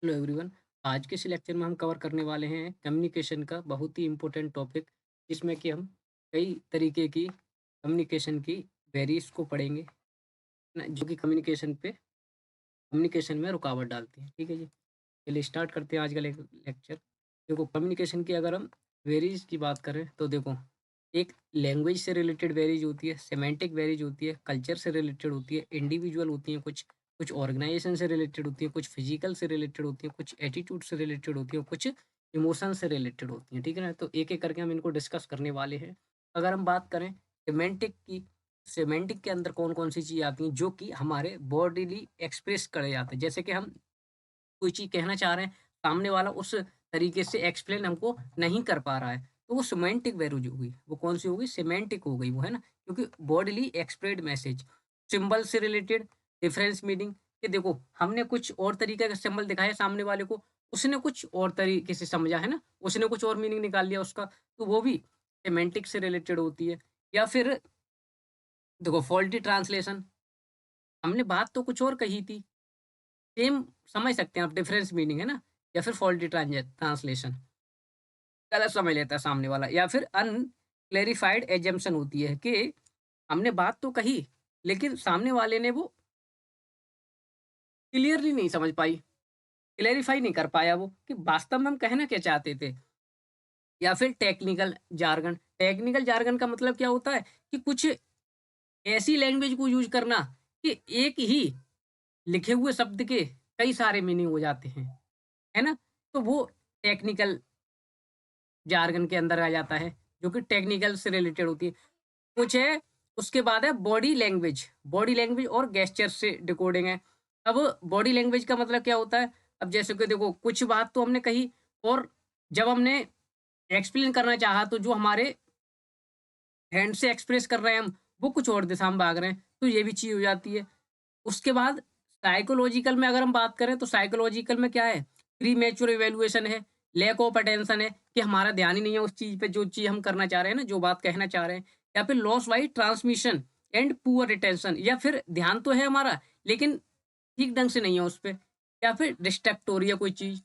Hello everyone. आज के इस लेक्चर में हम कवर करने वाले हैं कम्युनिकेशन का बहुत ही इम्पोर्टेंट टॉपिक, जिसमें कि हम कई तरीके की कम्युनिकेशन की वेरीज को पढ़ेंगे ना, जो कि कम्युनिकेशन में रुकावट डालती हैं। ठीक है जी, चलिए स्टार्ट करते हैं आज का लेक्चर। देखो, कम्युनिकेशन की अगर हम वेरीज की बात करें तो देखो, एक लैंग्वेज से रिलेटेड वेरीज होती है, सेमेंटिक वेरीज होती है, कल्चर से रिलेटेड होती है, इंडिविजुअल होती हैं, कुछ कुछ ऑर्गेनाइजेशन से रिलेटेड होती है, कुछ फिजिकल से रिलेटेड होती है, कुछ एटीट्यूड से रिलेटेड होती है, कुछ इमोशन से रिलेटेड होती हैं। ठीक है ना, तो एक एक करके हम इनको डिस्कस करने वाले हैं। अगर हम बात करें सेमेंटिक की, सेमेंटिक के अंदर कौन कौन सी चीज़ आती हैं जो कि हमारे बॉडीली एक्सप्रेस करे जाते हैं। जैसे कि हम कोई चीज़ कहना चाह रहे हैं, सामने वाला उस तरीके से एक्सप्लेन हमको नहीं कर पा रहा है, तो वो सिमेंटिक वेरूज हो गई। वो कौन-सी हो गई? सिमेंटिक हो गई वो, है ना? क्योंकि बॉडीली एक्सप्रेस्ड मैसेज, सिंबल से रिलेटेड डिफरेंस मीनिंग, कि देखो हमने कुछ और तरीके का सिंबल दिखाया सामने वाले को, उसने कुछ और तरीके से समझा, है ना? उसने कुछ और मीनिंग निकाल लिया उसका, तो वो भी सिमेंटिक से रिलेटेड होती है। या फिर देखो, फॉल्टी ट्रांसलेशन, हमने बात तो कुछ और कही थी, सेम समझ सकते हैं आप, डिफरेंस मीनिंग, है ना? या फिर फॉल्टी ट्रांसलेशन, गलत समझ लेता है सामने वाला। या फिर अनक्लेरिफाइड एजम्पशन होती है कि हमने बात तो कही, लेकिन सामने वाले ने वो क्लियरली नहीं समझ पाई, क्लेरिफाई नहीं कर पाया वो कि वास्तव में हम कहना क्या चाहते थे। या फिर टेक्निकल जार्गन का मतलब क्या होता है कि कुछ ऐसी लैंग्वेज को यूज करना कि एक ही लिखे हुए शब्द के कई सारे मीनिंग हो जाते हैं, है ना? तो वो टेक्निकल जार्गन के अंदर आ जाता है, जो कि टेक्निकल से रिलेटेड होती है। कुछ है, उसके बाद है बॉडी लैंग्वेज और गेस्चर से डिकोडिंग है। अब बॉडी लैंग्वेज का मतलब क्या होता है? अब जैसे कि देखो, कुछ बात तो हमने कही, और जब हमने एक्सप्लेन करना चाहा तो जो हमारे हैंड से एक्सप्रेस कर रहे हैं हम, वो कुछ और दिशा में भाग रहे हैं, तो ये भी चीज़ हो जाती है। उसके बाद साइकोलॉजिकल में अगर हम बात करें तो साइकोलॉजिकल में क्या है? प्रीमैच्योर इवैल्यूएशन है, लैक ऑफ अटेंशन है, कि हमारा ध्यान ही नहीं है उस चीज़ पे जो चीज़ हम करना चाह रहे हैं ना, जो बात कहना चाह रहे हैं। या फिर loss by transmission and poor retention, या फिर ध्यान तो है हमारा, लेकिन ठीक ढंग से नहीं है उस पे। या फिर डिस्ट्रैक्ट हो रही है कोई चीज़।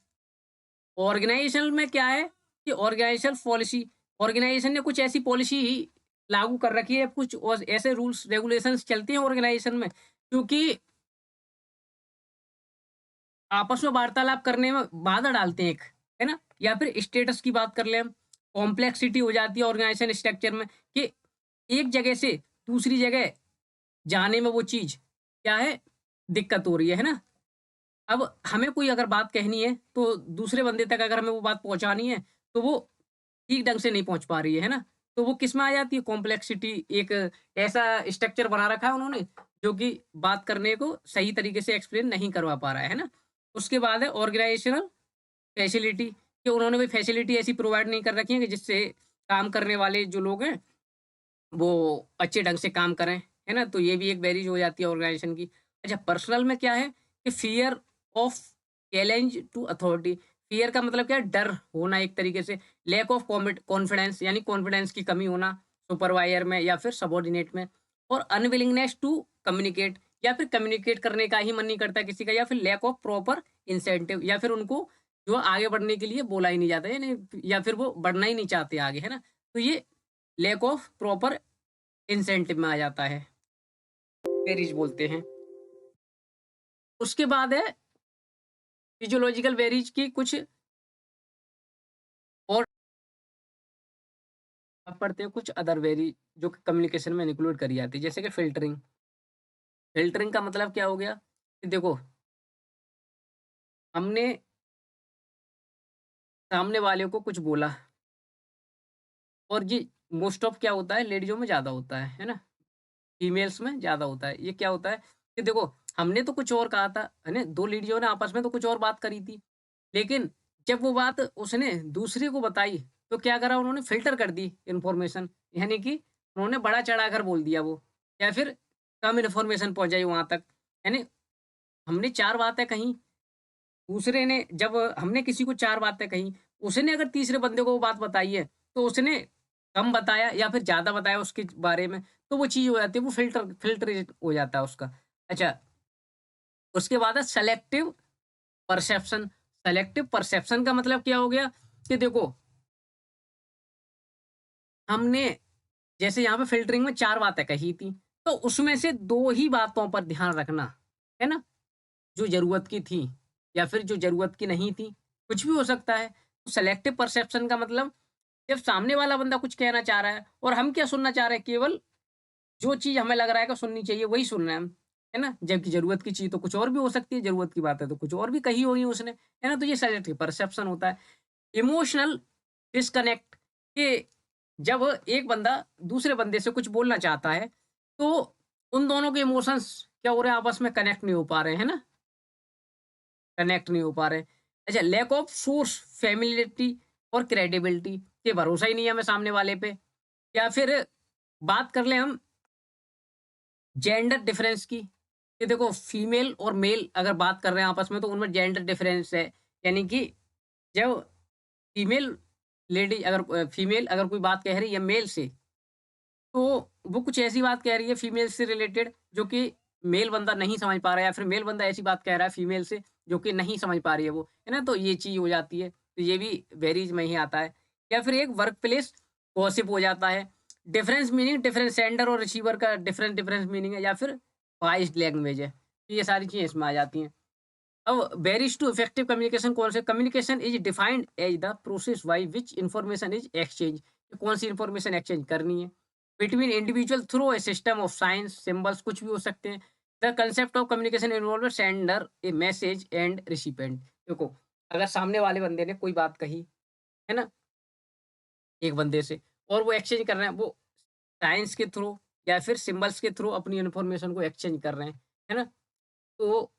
ऑर्गेनाइजेशन में क्या है कि ऑर्गेनाइजेशन ने कुछ ऐसी पॉलिसी लागू कर रखी है, कुछ और ऐसे रूल्स रेगुलेशंस चलते हैं ऑर्गेनाइजेशन में, क्योंकि आपस में वार्तालाप करने में बाधा डालते हैं एक, है ना? या फिर स्टेटस की बात कर लें हम, कॉम्प्लेक्सिटी हो जाती है ऑर्गेनाइजेशन स्ट्रक्चर में, कि एक जगह से दूसरी जगह जाने में वो चीज़ क्या है, दिक्कत हो रही है ना? अब हमें कोई अगर बात कहनी है, तो दूसरे बंदे तक अगर हमें वो बात पहुँचानी है, तो वो ठीक ढंग से नहीं पहुँच पा रही है ना? तो वो किसमें आ जाती है? कॉम्प्लेक्सिटी, एक ऐसा स्ट्रक्चर बना रखा है उन्होंने, जो कि बात करने को सही तरीके से एक्सप्लेन नहीं करवा पा रहा है ना? उसके बाद है ऑर्गेनाइजेशनल फैसिलिटी, कि उन्होंने कोई फैसिलिटी ऐसी प्रोवाइड नहीं कर रखी है कि जिससे काम करने वाले जो लोग हैं, वो अच्छे ढंग से काम करें, है ना? तो ये भी एक बैरिज हो जाती है ऑर्गेनाइजेशन की। अच्छा, पर्सनल में क्या है कि fear of challenge to authority. Fear का मतलब क्या है? डर होना एक तरीके से। लैक ऑफ कॉन्फिडेंस, यानी कॉन्फिडेंस की कमी होना सुपरवाइज़र में या फिर सबॉर्डिनेट में। और अनविलिंगनेस टू कम्युनिकेट, या फिर कम्युनिकेट करने का ही मन नहीं करता किसी का। या फिर लैक ऑफ प्रॉपर इंसेंटिव, या फिर उनको जो आगे बढ़ने के लिए बोला ही नहीं जाता, यानी या फिर वो बढ़ना ही नहीं चाहते आगे, है ना? तो ये लैक ऑफ प्रॉपर इंसेंटिव में आ जाता है, वेरीज बोलते हैं। उसके बाद है फिजियोलॉजिकल वेरीज की कुछ और, अब पढ़ते हैं कुछ अदर वेरी जो कि कम्युनिकेशन में इंक्लूड करी जाती है, जैसे कि फ़िल्टरिंग। फ़िल्टरिंग का मतलब क्या हो गया कि देखो, हमने सामने वाले को कुछ बोला, और ये मोस्ट ऑफ क्या होता है, लेडीज़ों में ज़्यादा होता है ना? फीमेल्स में ज़्यादा होता है। ये क्या होता है कि देखो, हमने तो कुछ और कहा था, है ना? 2 लेडीज़ों ने आपस में तो कुछ और बात करी थी। लेकिन जब वो बात उसने दूसरे को बताई, तो क्या करा उन्होंने? फ़िल्टर कर दी इन्फॉर्मेशन। यानी कि उन्होंने बढ़ा चढ़ाकर बोल दिया वो, या फिर कम इन्फॉर्मेशन पहुँचाई वहाँ तक। यानी हमने 4 बातें कहीं, दूसरे ने जब हमने किसी को 4 बातें कहीं, उसने अगर तीसरे बंदे को वो बात बताई है, तो उसने कम बताया या फिर ज़्यादा बताया उसके बारे में, तो वो चीज़ हो जाती है, वो फ़िल्टर हो जाता है उसका। अच्छा, उसके बाद है सेलेक्टिव परसेप्शन। सेलेक्टिव परसेप्शन का मतलब क्या हो गया कि देखो, हमने जैसे यहाँ पे फ़िल्टरिंग में 4 बातें कही थी, तो उसमें से 2 ही बातों पर ध्यान रखना, है ना? जो ज़रूरत की थी या फिर जो ज़रूरत की नहीं थी, कुछ भी हो सकता है। तो सेलेक्टिव परसेप्शन का मतलब जब सामने वाला बंदा कुछ कहना चाह रहा है और हम क्या सुनना चाह रहे हैं, केवल जो चीज़ हमें लग रहा है कि सुननी चाहिए वही सुन रहे हैं हम, है ना? जबकि ज़रूरत की चीज़ तो कुछ और भी हो सकती है, ज़रूरत की बात है तो कुछ और भी कही होगी उसने, है ना? तो ये सेलेक्टिव परसेप्शन होता है। इमोशनल डिस्कनेक्ट कि जब एक बंदा दूसरे बंदे से कुछ बोलना चाहता है, तो उन दोनों के इमोशंस क्या हो रहे हैं, आपस में कनेक्ट नहीं हो पा रहे हैं, है ना? कनेक्ट नहीं हो पा रहे हैं। अच्छा, लैक ऑफ सोर्स, फ़ैमिलियरिटी और क्रेडिबिलिटी कि भरोसा ही नहीं है हमें सामने वाले पे। या फिर बात कर लें हम जेंडर डिफरेंस की, कि देखो फीमेल और मेल अगर बात कर रहे हैं आपस में तो उनमें जेंडर डिफरेंस है। यानी कि जब फीमेल लेडी अगर फीमेल अगर कोई बात कह रही है मेल से, तो वो कुछ ऐसी बात कह रही है फीमेल से रिलेटेड जो कि मेल बंदा नहीं समझ पा रहा है, या फिर मेल बंदा ऐसी बात कह रहा है फीमेल से जो कि नहीं समझ पा रही है वो, है ना? तो ये चीज़ हो जाती है। तो ये भी वेरीज़ में ही आता है। या फिर एक वर्क प्लेस गॉसिप हो जाता है। डिफरेंस मीनिंग, डिफरेंट सेंडर और रिसीवर का डिफरेंस मीनिंग है, या फिर बाइस्ड लैंग्वेज है। तो ये सारी चीज़ें इसमें आ जाती हैं। अब बैरियर्स टू इफेक्टिव कम्युनिकेशन कौन से? Communication is defined as the process by which information is exchange. कौन सी इंफॉर्मेशन एक्सचेंज करनी है between individual through a system of science symbols, कुछ भी हो सकते हैं। The concept of communication involve sender a message and recipient. देखो, अगर सामने वाले बंदे ने कोई बात कही, है ना, एक बंदे से, और वो एक्सचेंज कर रहे हैं, वो साइंस के थ्रू या फिर सिंबल्स के थ्रू अपनी इंफॉर्मेशन को एक्सचेंज कर रहे हैं, है ना? तो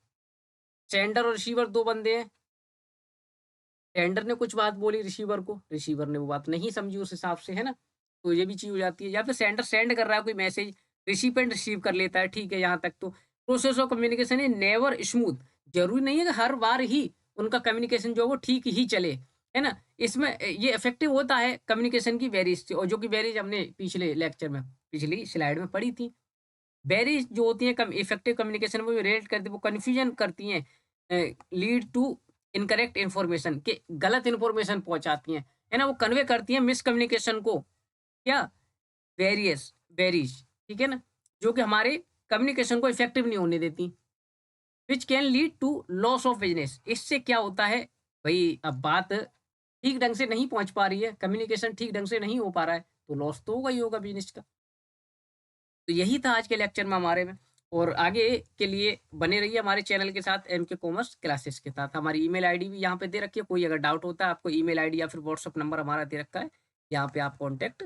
सेंडर और रिसीवर 2 बंदे हैं। सेंडर ने कुछ बात बोली रिसीवर को, रिसीवर ने वो बात नहीं समझी उस हिसाब से, है ना? तो ये भी चीज़ हो जाती है। या फिर सेंडर सेंड कर रहा है कोई मैसेज, रिसिपिएंट रिसीव कर लेता है, ठीक है, यहाँ तक तो। Process of communication is never smooth. ज़रूरी नहीं है कि हर बार ही उनका कम्युनिकेशन जो है वो ठीक ही चले, है ना? इसमें ये इफेक्टिव होता है कम्युनिकेशन की वेरीज़ से, और जो कि वेरीज़ हमने पिछले लेक्चर में, पिछली स्लाइड में पढ़ी थी। वेरीज़ जो होती हैं कम इफेक्टिव कम्युनिकेशन वो रिलेट करती है, वो कन्फ्यूजन करती हैं, लीड टू इनकरेक्ट इन्फॉर्मेशन के गलत इन्फॉर्मेशन पहुँचाती हैं, है ना? वो कन्वे करती हैं मिसकम्युनिकेशन को, क्या? वेरियस वेरीज़, ठीक है ना? जो कि हमारे कम्युनिकेशन को इफेक्टिव नहीं होने देती, which can lead to loss of business. इससे क्या होता है, भई अब बात ठीक ढंग से नहीं पहुँच पा रही है, कम्युनिकेशन ठीक ढंग से नहीं हो पा रहा है, तो लॉस तो होगा ही होगा बिज़नेस का। तो यही था आज के लेक्चर में हमारे में, और आगे के लिए बने रहिए हमारे चैनल के साथ, एमके कॉमर्स क्लासेस के साथ। हमारी ईमेल आईडी भी यहाँ पे दे रखी है, कोई अगर डाउट होता है आपको, ईमेल आईडी या फिर व्हाट्सएप नंबर हमारा दे रखा है, यहाँ पे आप कॉन्टैक्ट